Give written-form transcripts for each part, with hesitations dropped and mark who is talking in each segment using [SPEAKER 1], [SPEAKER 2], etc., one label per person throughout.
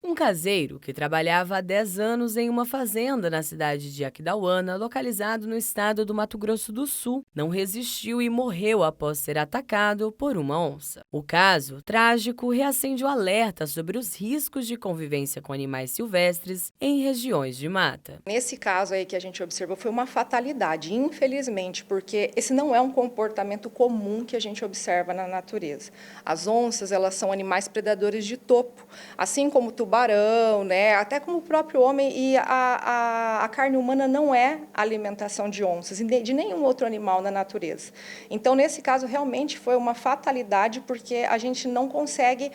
[SPEAKER 1] Um caseiro que trabalhava há 10 anos em uma fazenda na cidade de Aquidauana, localizado no estado do Mato Grosso do Sul, não resistiu e morreu após ser atacado por uma onça. O caso trágico reacende o alerta sobre os riscos de convivência com animais silvestres em regiões de mata.
[SPEAKER 2] Nesse caso aí que a gente observou foi uma fatalidade, infelizmente, porque esse não é um comportamento comum que a gente observa na natureza. As onças, elas são animais predadores de topo, assim como o tubarão, né? Até como o próprio homem, e a carne humana não é alimentação de onças e de nenhum outro animal na natureza. Então, nesse caso, realmente foi uma fatalidade, porque a gente não consegue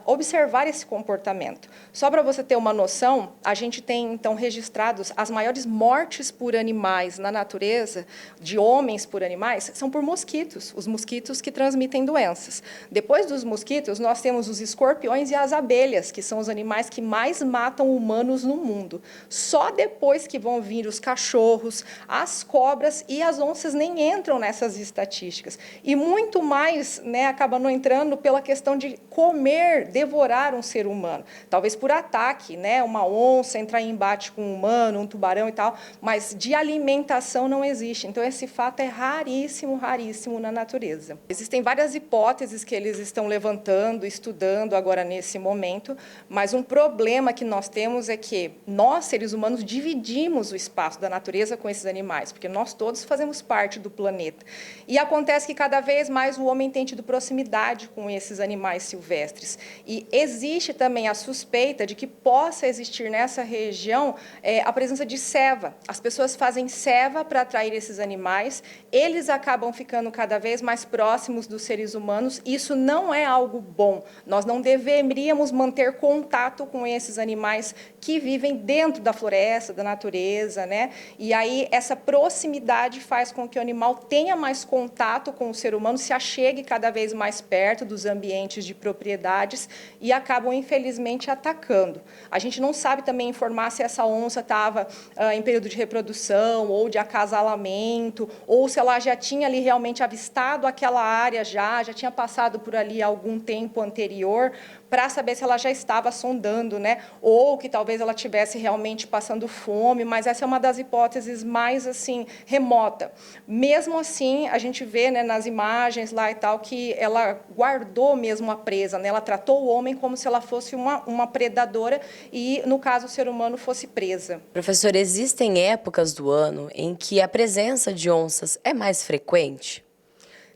[SPEAKER 2] observar esse comportamento. Só para você ter uma noção, a gente tem, então, registrados as maiores mortes por animais na natureza, de homens por animais, são por mosquitos, os mosquitos que transmitem doenças. Depois dos mosquitos, nós temos os escorpiões e as abelhas, que são os animais que mais matam humanos no mundo. Só depois que vão vir os cachorros, as cobras, e as onças nem entram nessas estatísticas. E muito mais, né, acaba não entrando pela questão de comer, devorar um ser humano. Talvez por ataque, né, uma onça entrar em embate com um humano, um tubarão e tal, mas de alimentação não existe. Então, esse fato é raríssimo, raríssimo na natureza. Existem várias hipóteses que eles estão levantando, estudando agora nesse momento, mas um problema que nós temos é que nós, seres humanos, dividimos o espaço da natureza com esses animais, porque nós todos fazemos parte do planeta. E acontece que cada vez mais o homem tem tido proximidade com esses animais silvestres. E existe também a suspeita de que possa existir nessa região a presença de ceva. As pessoas fazem ceva para atrair esses animais, eles acabam ficando cada vez mais próximos dos seres humanos. Isso não é algo bom. Nós não deveríamos manter contato com esses animais que vivem dentro da floresta, da natureza, né? E aí essa proximidade faz com que o animal tenha mais contato com o ser humano, se achegue cada vez mais perto dos ambientes de propriedades e acabam, infelizmente, atacando. A gente não sabe também informar se essa onça estava em período de reprodução ou de acasalamento, ou se ela já tinha ali realmente avistado aquela área, já tinha passado por ali algum tempo anterior, para saber se ela já estava sondando, né? Ou que talvez ela estivesse realmente passando fome, mas essa é uma das hipóteses mais assim remota. Mesmo assim, a gente vê, né, nas imagens lá e tal, que ela guardou mesmo a presa, né? Ela tratou o homem como se ela fosse uma predadora e, no caso, o ser humano fosse presa.
[SPEAKER 1] Professor, existem épocas do ano em que a presença de onças é mais frequente?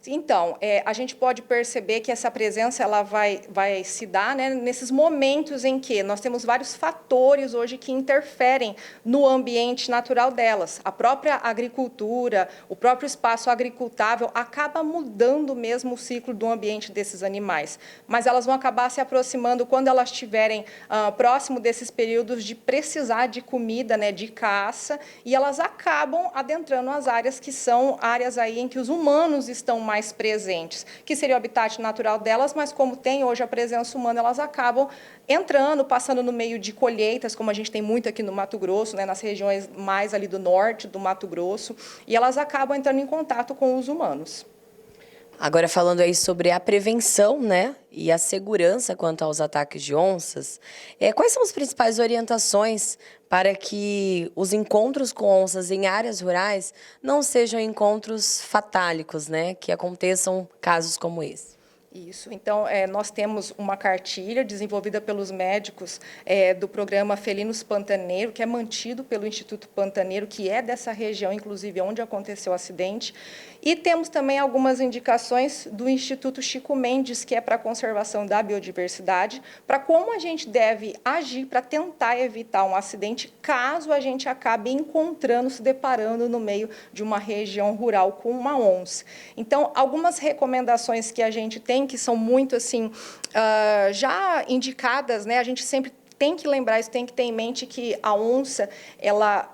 [SPEAKER 2] Então, a gente pode perceber que essa presença ela vai se dar, né, nesses momentos em que nós temos vários fatores hoje que interferem no ambiente natural delas. A própria agricultura, o próprio espaço agricultável acaba mudando mesmo o ciclo do ambiente desses animais. Mas elas vão acabar se aproximando quando elas estiverem próximo desses períodos de precisar de comida, né, de caça, e elas acabam adentrando as áreas que são áreas aí em que os humanos estão mais presentes, que seria o habitat natural delas, mas como tem hoje a presença humana, elas acabam entrando, passando no meio de colheitas, como a gente tem muito aqui no Mato Grosso, né, nas regiões mais ali do norte do Mato Grosso, e elas acabam entrando em contato com os humanos.
[SPEAKER 1] Agora, falando aí sobre a prevenção, né, e a segurança quanto aos ataques de onças, quais são as principais orientações para que os encontros com onças em áreas rurais não sejam encontros fatálicos, né, que aconteçam casos como esse?
[SPEAKER 2] Isso. Então, nós temos uma cartilha desenvolvida pelos médicos do programa Felinos Pantaneiro, que é mantido pelo Instituto Pantaneiro, que é dessa região, inclusive, onde aconteceu o acidente. E temos também algumas indicações do Instituto Chico Mendes, que é para a conservação da biodiversidade, para como a gente deve agir para tentar evitar um acidente, caso a gente acabe encontrando, se deparando no meio de uma região rural com uma onça. Então, algumas recomendações que a gente tem, que são muito assim já indicadas, né? A gente sempre tem que lembrar isso, tem que ter em mente que a onça ela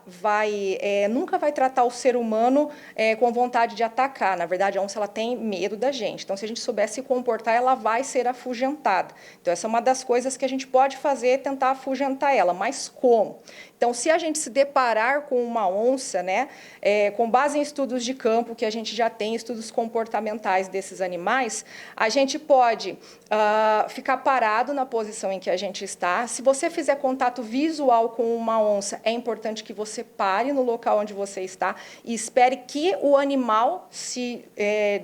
[SPEAKER 2] nunca vai tratar o ser humano com vontade de atacar. Na verdade, a onça ela tem medo da gente. Então, se a gente souber se comportar, ela vai ser afugentada. Então, essa é uma das coisas que a gente pode fazer, é tentar afugentar ela. Mas como? Então, se a gente se deparar com uma onça, né, com base em estudos de campo, que a gente já tem, estudos comportamentais desses animais, a gente pode ficar parado na posição em que a gente está. Se você fizer contato visual com uma onça, é importante que você pare no local onde você está e espere que o animal se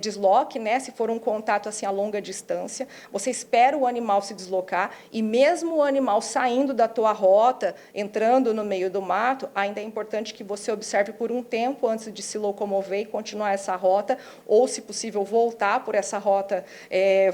[SPEAKER 2] desloque, né? Se for um contato assim a longa distância, você espera o animal se deslocar e mesmo o animal saindo da tua rota, entrando no meio do mato, ainda é importante que você observe por um tempo antes de se locomover e continuar essa rota, ou, se possível, voltar por essa rota,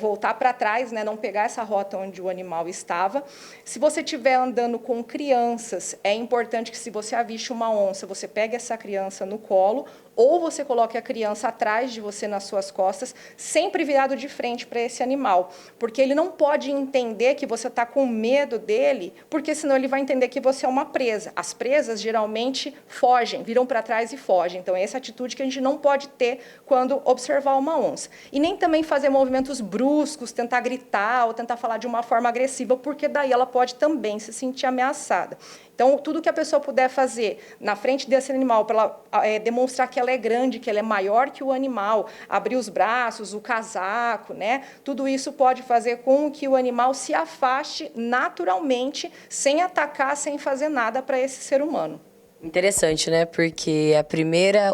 [SPEAKER 2] voltar para trás, né? Não pegar essa rota onde o animal estava. Se você estiver andando com crianças, é importante que, se você aviste uma onça, você pegue essa criança no colo, ou você coloque a criança atrás de você nas suas costas, sempre virado de frente para esse animal, porque ele não pode entender que você está com medo dele, porque senão ele vai entender que você é uma presa. As presas geralmente fogem, viram para trás e fogem. Então, é essa atitude que a gente não pode ter quando observar uma onça. E nem também fazer movimentos bruscos, tentar gritar ou tentar falar de uma forma agressiva, porque daí ela pode também se sentir ameaçada. Então, tudo que a pessoa puder fazer na frente desse animal, para ela demonstrar que ela é grande, que ela é maior que o animal, abrir os braços, o casaco, né? Tudo isso pode fazer com que o animal se afaste naturalmente, sem atacar, sem fazer nada para esse ser humano.
[SPEAKER 1] Interessante, né? Porque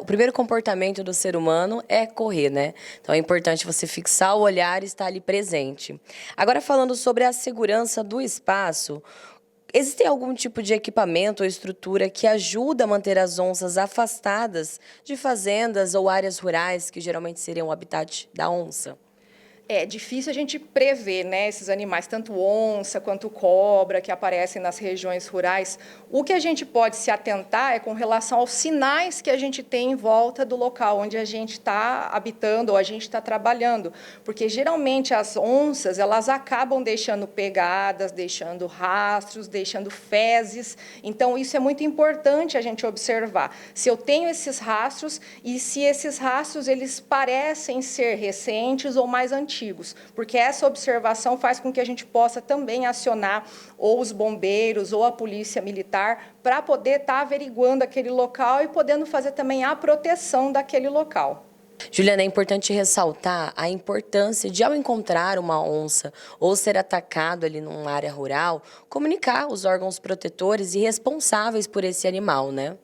[SPEAKER 1] o primeiro comportamento do ser humano é correr, né? Então é importante você fixar o olhar e estar ali presente. Agora, falando sobre a segurança do espaço, existe algum tipo de equipamento ou estrutura que ajuda a manter as onças afastadas de fazendas ou áreas rurais, que geralmente seriam o habitat da onça?
[SPEAKER 2] É difícil a gente prever, né, esses animais, tanto onça quanto cobra, que aparecem nas regiões rurais. O que a gente pode se atentar é com relação aos sinais que a gente tem em volta do local onde a gente está habitando ou a gente está trabalhando. Porque, geralmente, as onças, elas acabam deixando pegadas, deixando rastros, deixando fezes. Então, isso é muito importante a gente observar. Se eu tenho esses rastros e se esses rastros eles parecem ser recentes ou mais antigos, porque essa observação faz com que a gente possa também acionar ou os bombeiros ou a polícia militar para poder estar averiguando aquele local e podendo fazer também a proteção daquele local.
[SPEAKER 1] Juliana, é importante ressaltar a importância de, ao encontrar uma onça ou ser atacado ali numa área rural, comunicar os órgãos protetores e responsáveis por esse animal, né?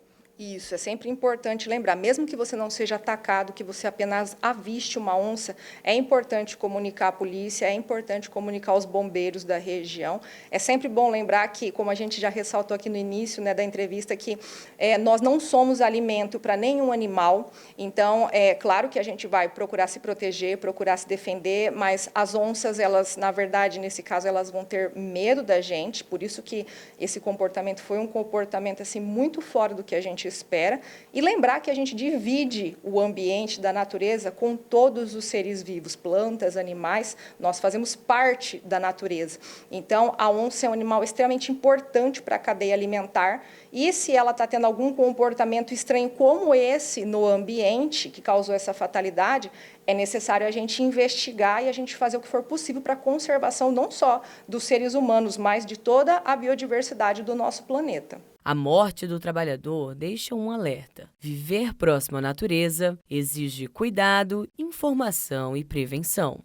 [SPEAKER 2] Isso, é sempre importante lembrar, mesmo que você não seja atacado, que você apenas aviste uma onça, é importante comunicar a polícia, é importante comunicar os bombeiros da região. É sempre bom lembrar que, como a gente já ressaltou aqui no início, né, da entrevista, que nós não somos alimento para nenhum animal, então, é claro que a gente vai procurar se proteger, procurar se defender, mas as onças, elas, na verdade, nesse caso, elas vão ter medo da gente, por isso que esse comportamento foi um comportamento assim, muito fora do que a gente espera, e lembrar que a gente divide o ambiente da natureza com todos os seres vivos, plantas, animais, nós fazemos parte da natureza. Então, a onça é um animal extremamente importante para a cadeia alimentar, e se ela está tendo algum comportamento estranho como esse no ambiente, que causou essa fatalidade, é necessário a gente investigar e a gente fazer o que for possível para a conservação não só dos seres humanos, mas de toda a biodiversidade do nosso planeta.
[SPEAKER 1] A morte do trabalhador deixa um alerta. Viver próximo à natureza exige cuidado, informação e prevenção.